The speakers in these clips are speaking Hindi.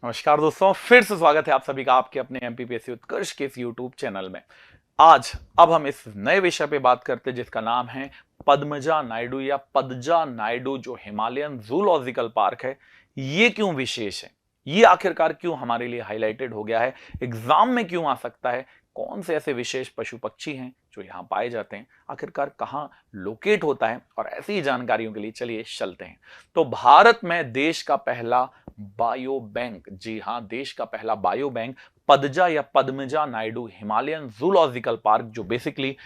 नमस्कार दोस्तों, फिर से स्वागत है आप सभी का आपके अपने एमपीपीएससी उत्कर्ष के इस यूट्यूब चैनल में। आज अब हम इस नए विषय पे बात करते हैं जिसका नाम है पद्मजा नायडू या पदजा नायडू, जो हिमालयन जूलॉजिकल पार्क है। ये क्यों विशेष है, ये आखिरकार क्यों हमारे लिए हाईलाइटेड हो गया है, एग्जाम में क्यों आ सकता है, कौन से ऐसे विशेष पशु पक्षी हैं जो यहाँ पाए जाते हैं, आखिरकार कहाँ लोकेट होता है, और ऐसी ही जानकारियों के लिए चलिए चलते हैं। तो भारत में देश का पहला बायो बैंक, जी हां, देश का पहला बायो बैंक पदजा या Padmaja Naidu Himalayan Zoological park, जो बेसिकली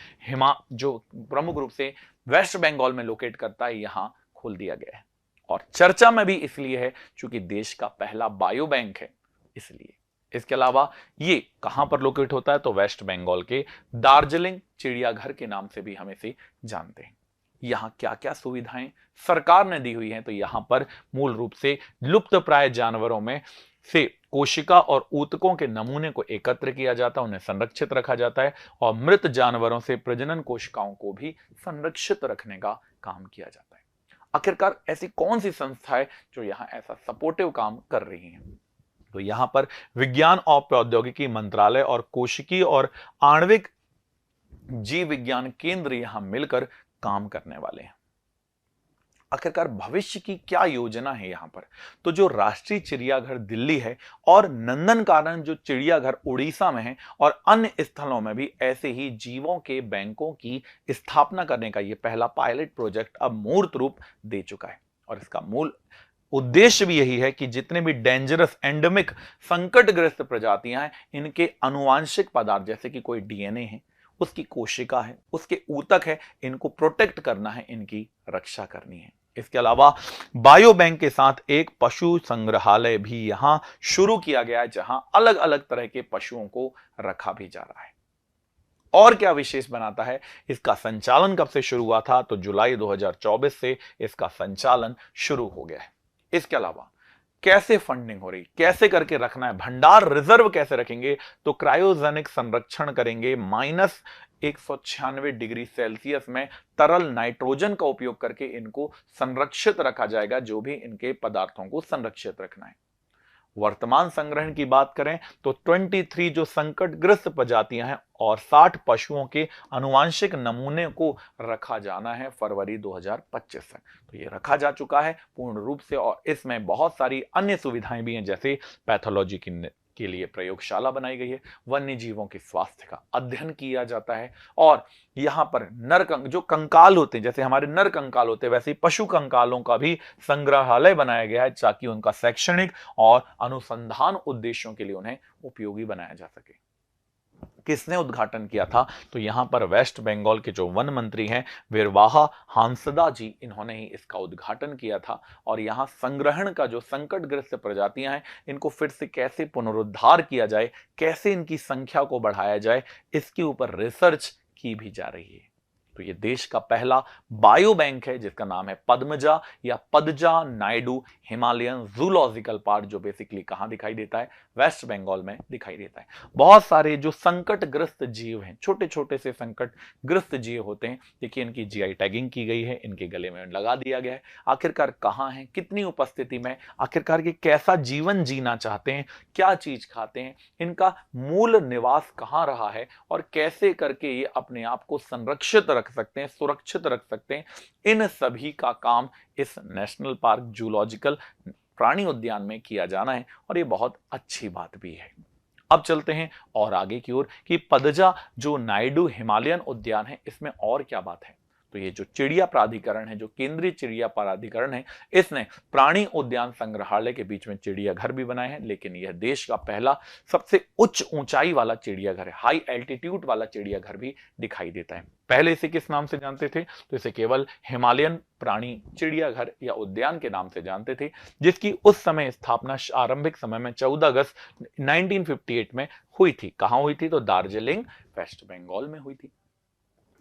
जो प्रमुख रूप से वेस्ट बंगाल में लोकेट करता है, यहां खोल दिया गया है। और चर्चा में भी इसलिए है क्योंकि देश का पहला बायो बैंक है, इसलिए। इसके अलावा ये कहां पर लोकेट होता है, तो वेस्ट बंगाल के दार्जिलिंग चिड़ियाघर के नाम से भी हम इसे जानते हैं। यहां क्या क्या सुविधाएं सरकार ने दी हुई हैं, तो यहां पर मूल रूप से लुप्त प्राय जानवरों में से कोशिका और ऊतकों के नमूने को एकत्र किया जाता है, उन्हें संरक्षित रखा जाता है, और मृत जानवरों से प्रजनन कोशिकाओं को भी संरक्षित रखने का काम किया जाता है। आखिरकार ऐसी कौन सी संस्था है जो यहां ऐसा सपोर्टिव काम कर रही है, तो यहां पर विज्ञान और प्रौद्योगिकी मंत्रालय और कोशिकीय और आणविक जीव विज्ञान केंद्र यहां मिलकर काम करने वाले हैं। आखिरकार भविष्य की क्या योजना है यहां पर, तो जो राष्ट्रीय चिड़ियाघर दिल्ली है और नंदनकानन जो चिड़ियाघर उड़ीसा में है, और अन्य स्थलों में भी ऐसे ही जीवों के बैंकों की स्थापना करने का यह पहला पायलट प्रोजेक्ट अब मूर्त रूप दे चुका है। और इसका मूल उद्देश्य भी यही है कि जितने भी डेंजरस एंडेमिक संकटग्रस्त प्रजातियां हैं, इनके अनुवांशिक पदार्थ जैसे कि कोई डीएनए है, उसकी कोशिका है, उसके ऊतक है, इनको प्रोटेक्ट करना है, इनकी रक्षा करनी है। इसके अलावा बायो बैंक के साथ एक पशु संग्रहालय भी यहां शुरू किया गया है, जहां अलग अलग तरह के पशुओं को रखा भी जा रहा है। और क्या विशेष बनाता है, इसका संचालन कब से शुरू हुआ था, तो जुलाई 2024 से इसका संचालन शुरू हो गया है। इसके अलावा कैसे फंडिंग हो रही, कैसे करके रखना है, भंडार रिजर्व कैसे रखेंगे, तो क्रायोजेनिक संरक्षण करेंगे, -196 डिग्री सेल्सियस में तरल नाइट्रोजन का उपयोग करके इनको संरक्षित रखा जाएगा, जो भी इनके पदार्थों को संरक्षित रखना है। वर्तमान संग्रहण की बात करें तो 23 जो संकटग्रस्त प्रजातियां हैं और 60 पशुओं के अनुवांशिक नमूने को रखा जाना है फरवरी 2025 तक। तो ये रखा जा चुका है पूर्ण रूप से, और इसमें बहुत सारी अन्य सुविधाएं भी हैं, जैसे पैथोलॉजी के लिए प्रयोगशाला बनाई गई है, वन्य जीवों के स्वास्थ्य का अध्ययन किया जाता है, और यहां पर जो कंकाल होते हैं, जैसे हमारे नर कंकाल होते हैं, वैसे ही पशु कंकालों का भी संग्रहालय बनाया गया है, ताकि उनका शैक्षणिक और अनुसंधान उद्देश्यों के लिए उन्हें उपयोगी बनाया जा सके। किसने उद्घाटन किया था, तो यहां पर वेस्ट बंगाल के जो वन मंत्री हैं विरवाहा हांसदा जी, इन्होंने ही इसका उद्घाटन किया था। और यहां संग्रहण का जो संकटग्रस्त प्रजातियां हैं, इनको फिर से कैसे पुनरुद्धार किया जाए, कैसे इनकी संख्या को बढ़ाया जाए, इसके ऊपर रिसर्च की भी जा रही है। तो ये देश का पहला बायो बैंक है जिसका नाम है पद्मजा या पदजा नायडू हिमालयन जूलॉजिकल पार्क, जो बेसिकली कहां दिखाई देता है, वेस्ट बंगाल में दिखाई देता है। बहुत सारे जो संकटग्रस्त जीव हैं, छोटे छोटे से संकटग्रस्त जीव होते हैं, देखिए इनकी जीआई टैगिंग की गई है, इनके गले में लगा दिया गया है। आखिरकार कहां है, कितनी उपस्थिति में, आखिरकार ये कैसा जीवन जीना चाहते हैं, क्या चीज खाते हैं, इनका मूल निवास कहां रहा है, और कैसे करके ये अपने आप को संरक्षित रख सकते हैं, सुरक्षित रख सकते हैं, इन सभी का काम इस नेशनल पार्क जूलॉजिकल प्राणी उद्यान में किया जाना है, और ये बहुत अच्छी बात भी है। अब चलते हैं और आगे की ओर कि पदजा जो नायडू हिमालयन उद्यान है, इसमें और क्या बात है। तो ये जो चिड़िया प्राधिकरण है, जो केंद्रीय चिड़िया प्राधिकरण है, इसने प्राणी उद्यान संग्रहालय के बीच में चिड़ियाघर भी बनाए हैं, लेकिन यह देश का पहला सबसे उच्च ऊंचाई वाला चिड़ियाघर है, हाई एल्टीट्यूड वाला चिड़ियाघर भी दिखाई देता है। पहले इसे किस नाम से जानते थे, तो इसे केवल हिमालयन प्राणी चिड़ियाघर या उद्यान के नाम से जानते थे, जिसकी उस समय स्थापना आरंभिक समय में 14 अगस्त 1958 में हुई थी। कहां हुई थी, तो दार्जिलिंग वेस्ट बंगाल में हुई थी।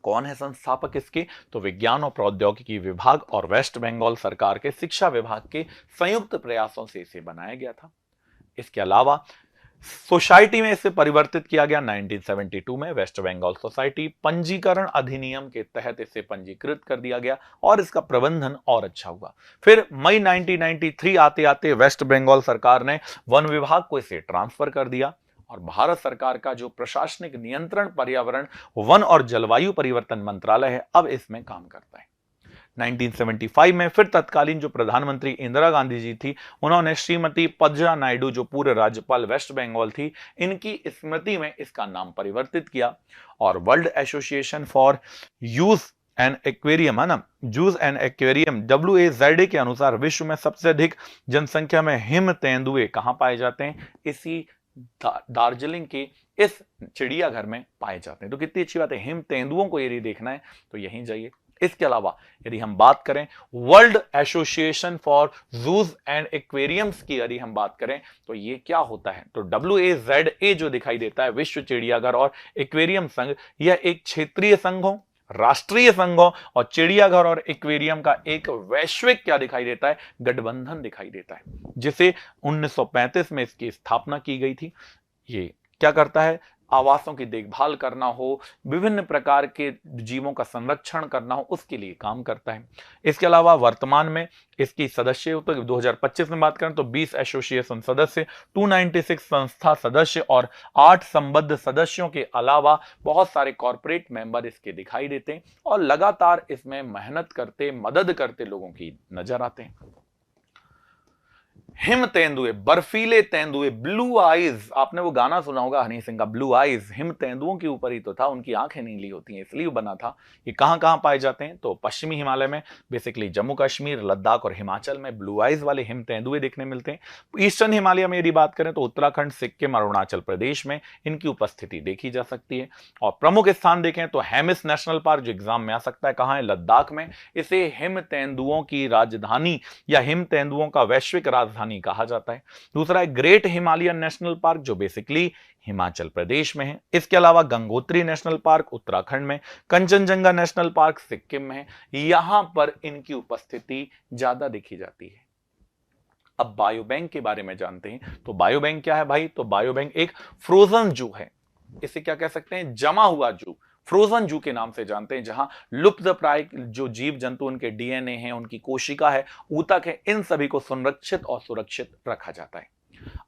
कौन है संस्थापक इसके, तो विज्ञान और प्रौद्योगिकी विभाग और वेस्ट बंगाल सरकार के शिक्षा विभाग के संयुक्त प्रयासों से इसे बनाया गया था। इसके अलावा सोसाइटी में इसे परिवर्तित किया गया 1972 में, वेस्ट बंगाल सोसाइटी पंजीकरण अधिनियम के तहत इसे पंजीकृत कर दिया गया और इसका प्रबंधन और अच्छा हुआ। फिर मई 1993 आते आते वेस्ट बंगाल सरकार ने वन विभाग को इसे ट्रांसफर कर दिया और भारत सरकार का जो प्रशासनिक नियंत्रण पर्यावरण, वन और जलवायु परिवर्तन मंत्रालय है, अब इसमें काम करता है। 1975 में फिर तत्कालीन जो प्रधानमंत्री इंदिरा गांधी जी थी, उन्होंने श्रीमती पद्मा नायडू, जो पूर्व राज्यपाल वेस्ट बंगाल थी, इनकी स्मृति में इसका नाम परिवर्तित किया और world Association for use and aquarium, है ना, जूज एंड एक्वेरियम, WAZA के अनुसार विश्व में सबसे अधिक जनसंख्या में हिम तेंदुए कहां पाए जाते हैं? इसी दार्जिलिंग के इस चिड़ियाघर में पाए जाते हैं। तो कितनी अच्छी बात है, हिम तेंदुओं को यदि देखना है तो यहीं जाइए। इसके अलावा यदि हम बात करें World Association for Zoos and Aquariums की, यदि हम बात करें तो ये क्या होता है? तो WAZA जो दिखाई देता है, विश्व चिड़ियाघर और एक्वेरियम संघ, यह एक क्षेत्रीय संघ हो, राष्ट्रीय संघ हो और चिड़ियाघर और एक्वेरियम का एक वैश्विक क्या दिखाई देता है? गठबंधन दिखाई देता है, जिसे 1935 में इसकी स्थापना की गई थी। ये क्या करता है? आवासों की देखभाल करना हो, विभिन्न प्रकार के जीवों का संरक्षण करना हो, उसके लिए काम करता है। इसके अलावा वर्तमान में इसकी सदस्य, तो 2025 में बात करें तो 20 एसोसिएशन सदस्य, 296 संस्था सदस्य और 8 संबद्ध सदस्यों के अलावा बहुत सारे कॉर्पोरेट मेंबर इसके दिखाई देते हैं और लगातार इसमें मेहनत करते, मदद करते लोगों की नजर आते हैं। हिम तेंदुए, बर्फीले तेंदुए, ब्लू आईज, आपने वो गाना सुना होगा हनी सिंह का, ब्लू आईज, हिम तेंदुओं के ऊपर ही तो था, उनकी आंखें नीली होती हैं इसलिए बना था। ये कहां कहां पाए जाते हैं? तो पश्चिमी हिमालय में, बेसिकली जम्मू कश्मीर, लद्दाख और हिमाचल में ब्लू आईज वाले हिम तेंदुए देखने मिलते हैं। ईस्टर्न हिमालय में यदि बात करें तो उत्तराखंड, सिक्किम और अरुणाचल प्रदेश में इनकी उपस्थिति देखी जा सकती है। और प्रमुख स्थान देखें तो हेमिस नेशनल पार्क, जो एग्जाम में आ सकता है, कहां है? लद्दाख में। इसे हिम तेंदुओं की राजधानी या हिम तेंदुओं का वैश्विक राजधानी कहा जाता है। दूसरा है ग्रेट हिमालयन नेशनल पार्क, जो बेसिकली हिमाचल प्रदेश में है। इसके अलावा गंगोत्री नेशनल पार्क उत्तराखंड में, कंचनजंगा नेशनल पार्क सिक्किम में है। यहां पर इनकी उपस्थिति ज्यादा देखी जाती है। अब बायोबैंक के बारे में जानते हैं। तो बायोबैंक क्या है भाई? तो बायोबैंक एक फ्रोजन जू है। इसे क्या कह सकते हैं? जमा हुआ जू, फ्रोजन जू के नाम से जानते हैं, जहां लुप्तप्राय जो जीव जंतु, उनके DNA है, उनकी कोशिका है, ऊतक है, इन सभी को संरक्षित और सुरक्षित रखा जाता है।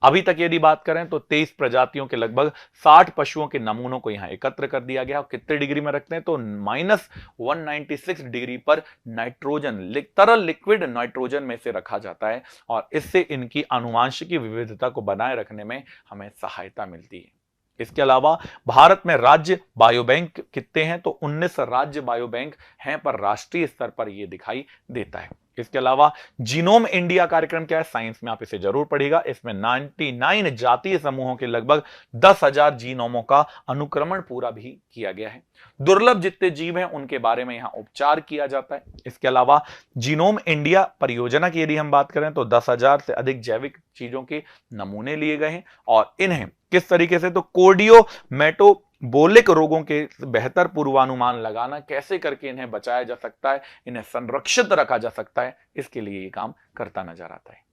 अभी तक यदि बात करें तो 23 प्रजातियों के लगभग 60 पशुओं के नमूनों को यहां एकत्र कर दिया गया। कितने डिग्री में रखते हैं? तो -196 डिग्री पर नाइट्रोजन, तरल लिक्विड नाइट्रोजन में से रखा जाता है और इससे इनकी आनुवांशिकी विविधता को बनाए रखने में हमें सहायता मिलती है। इसके अलावा भारत में राज्य बायोबैंक कितने हैं? तो 19 राज्य बायोबैंक हैं, पर राष्ट्रीय स्तर पर यह दिखाई देता है। इसके अलावा जीनोम इंडिया कार्यक्रम क्या है? साइंस में आप इसे जरूर पढ़िएगा। इसमें 99 जातीय समूहों के लगभग 10,000 जीनोमों का अनुक्रमण पूरा भी किया गया है। दुर्लभ जितने जीव हैं उनके बारे में यहां उपचार किया जाता है। इसके अलावा जीनोम इंडिया परियोजना की यदि हम बात करें तो 10,000 से अधिक जैविक चीजों के नमूने लिए गए हैं और इन्हें किस तरीके से? तो कार्डियोमेटाबॉलिक रोगों के बेहतर पूर्वानुमान लगाना, कैसे करके इन्हें बचाया जा सकता है, इन्हें संरक्षित रखा जा सकता है, इसके लिए ये काम करता नजर आता है।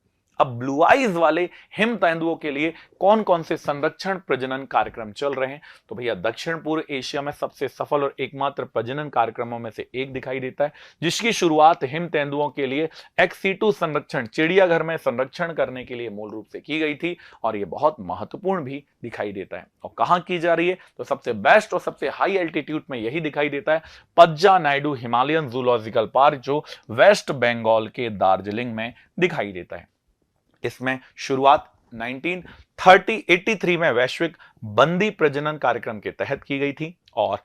अब ब्लू आइज वाले हिम तेंदुओं के लिए कौन कौन से संरक्षण प्रजनन कार्यक्रम चल रहे हैं? तो भैया दक्षिण पूर्व एशिया में सबसे सफल और एकमात्र प्रजनन कार्यक्रमों में से एक दिखाई देता है, जिसकी शुरुआत हिम तेंदुओं के लिए एक्स-सिटू संरक्षण, चिड़ियाघर में संरक्षण करने के लिए मूल रूप से की गई थी और यह बहुत महत्वपूर्ण भी दिखाई देता है। और कहां की जा रही है? तो सबसे बेस्ट और सबसे हाई एल्टीट्यूड में यही दिखाई देता है, Padma Naidu Himalayan Zoological park, जो वेस्ट बंगाल के दार्जिलिंग में दिखाई देता है। इसमें शुरुआत 1983 में वैश्विक बंदी प्रजनन कार्यक्रम के तहत की गई थी और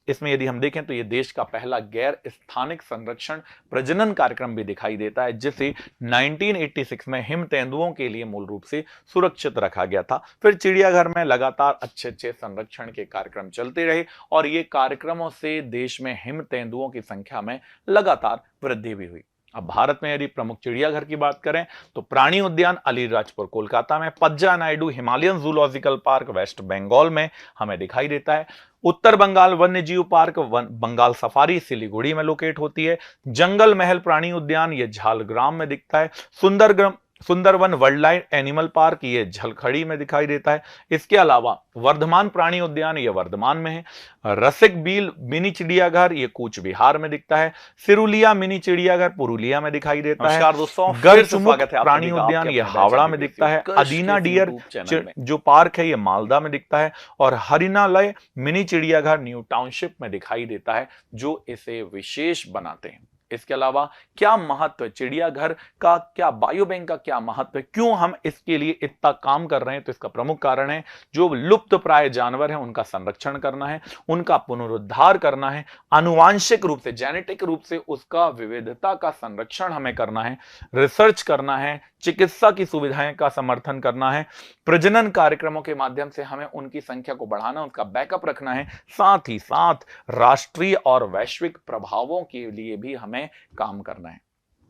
इसमें यदि हम देखें तो यह देश का पहला गैर स्थानिक संरक्षण प्रजनन कार्यक्रम भी दिखाई देता है, जिसे 1986 में हिम तेंदुओं के लिए मूल रूप से सुरक्षित रखा गया था। फिर चिड़ियाघर में लगातार अच्छे संरक्षण के कार्यक्रम चलते रहे और ये कार्यक्रमों से देश में हिम तेंदुओं की संख्या में लगातार वृद्धि भी हुई। अब भारत में यदि प्रमुख चिड़ियाघर की बात करें तो प्राणी उद्यान अलीराजपुर कोलकाता में, Padma Naidu Himalayan Zoological Park West Bengal में हमें दिखाई देता है, उत्तर बंगाल वन्य जीव पार्क बंगाल सफारी सिलीगुड़ी में लोकेट होती है, जंगल महल प्राणी उद्यान ये झालग्राम में दिखता है, Sundarban wildlife animal park ये झलखड़ी में दिखाई देता है। इसके अलावा वर्धमान प्राणी उद्यान ये वर्धमान में है। रसिक बील मिनी चिड़ियाघर ये कूच बिहार में दिखता है। सिरुलिया मिनी चिड़ियाघर पुरुलिया में दिखाई देता है। नमस्कार दोस्तों, गढ़चुमुख प्राणी उद्यान ये हावड़ा में दिखता है। अदीना डियर जो पार्क है ये मालदा में दिखता है। और हरिनालय मिनी चिड़ियाघर न्यू टाउनशिप में दिखाई देता है, जो इसे विशेष बनाते हैं। इसके अलावा क्या महत्व है चिड़ियाघर का, क्या बायो बैंक का क्या महत्व है, क्यों हम इसके लिए इतना काम कर रहे हैं, तो इसका प्रमुख कारण है जो लुप्त प्राय जानवर हैं उनका संरक्षण करना है, उनका पुनरुद्धार करना है, आनुवांशिक रूप से जेनेटिक रूप से उसका विविधता का संरक्षण हमें करना है, रिसर्च करना है, चिकित्सा की सुविधाएं का समर्थन करना है, प्रजनन कार्यक्रमों के माध्यम से हमें उनकी संख्या को बढ़ाना, उसका बैकअप रखना है, साथ ही साथ राष्ट्रीय और वैश्विक प्रभावों के लिए भी हमें काम करना है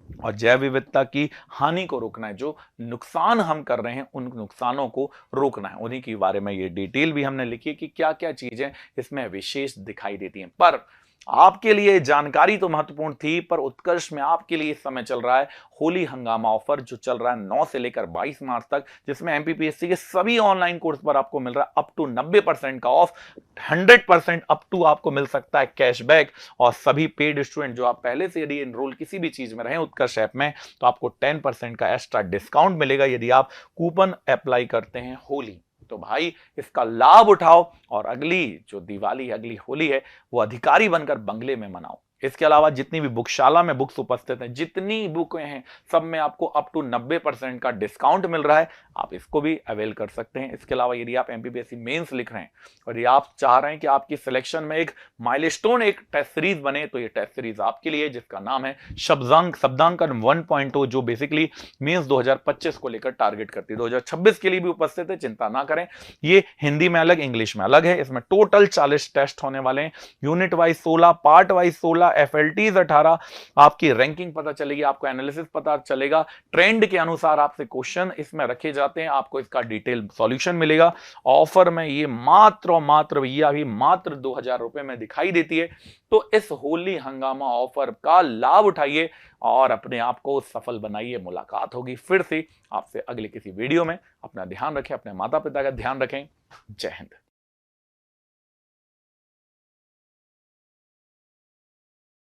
और जैव विविधता की हानि को रोकना है। जो नुकसान हम कर रहे हैं उन नुकसानों को रोकना है। उन्हीं के बारे में ये डिटेल भी हमने लिखी है कि क्या क्या चीजें इसमें विशेष दिखाई देती हैं। पर आपके लिए जानकारी तो महत्वपूर्ण थी, पर उत्कर्ष में आपके लिए इस समय चल रहा है होली हंगामा ऑफर, जो चल रहा है 9 से लेकर 22 मार्च तक, जिसमें एमपीपीएससी के सभी ऑनलाइन कोर्स पर आपको मिल रहा है अप टू 90% का ऑफ, 100% अप टू आपको मिल सकता है कैशबैक। और सभी पेड स्टूडेंट जो आप पहले से यदि एनरोल किसी भी चीज में रहे उत्कर्ष ऐप में, तो आपको 10% का एक्स्ट्रा डिस्काउंट मिलेगा यदि आप कूपन अप्लाई करते हैं होली। तो भाई इसका लाभ उठाओ और अगली जो दिवाली अगली होली है वो अधिकारी बनकर बंगले में मनाओ। इसके अलावा जितनी भी बुकशाला में बुक्स उपस्थित हैं, जितनी बुकें हैं, सब में आपको अप टू 90% का डिस्काउंट मिल रहा है, आप इसको भी अवेल कर सकते हैं। इसके अलावा यदि आप एमपीपीएससी मेंस लिख रहे हैं और यदि आप चाह रहे हैं कि आपकी सिलेक्शन में एक माइलस्टोन एक टेस्ट सीरीज बने, तो ये टेस्ट सीरीज आपके लिए, जिसका नाम है शब्दांकन 1.0, जो बेसिकली मेंस 2025 को लेकर टारगेट करती है। 2026 के लिए भी उपस्थित है, चिंता ना करें। ये हिंदी में अलग, इंग्लिश में अलग है। इसमें टोटल 40 टेस्ट होने वाले हैं, यूनिट वाइज 16, पार्ट वाइज 16, एफएलटीज 18, आपकी रैंकिंग पता चलेगी, आपको एनालिसिस पता चलेगा, ट्रेंड के अनुसार आपसे क्वेश्चन इसमें रखे जाते हैं, आपको इसका डिटेल सॉल्यूशन मिलेगा। ऑफर में ये मात्र और मात्र भैया भी मात्र 2000 रुपए में दिखाई देती है। तो इस होली हंगामा ऑफर का लाभ उठाइए और अपने आप को सफल बनाइए। मुलाकात होगी फिर से आपसे अगले किसी वीडियो में। अपना ध्यान रखें, अपने माता पिता का ध्यान रखें। जय हिंद।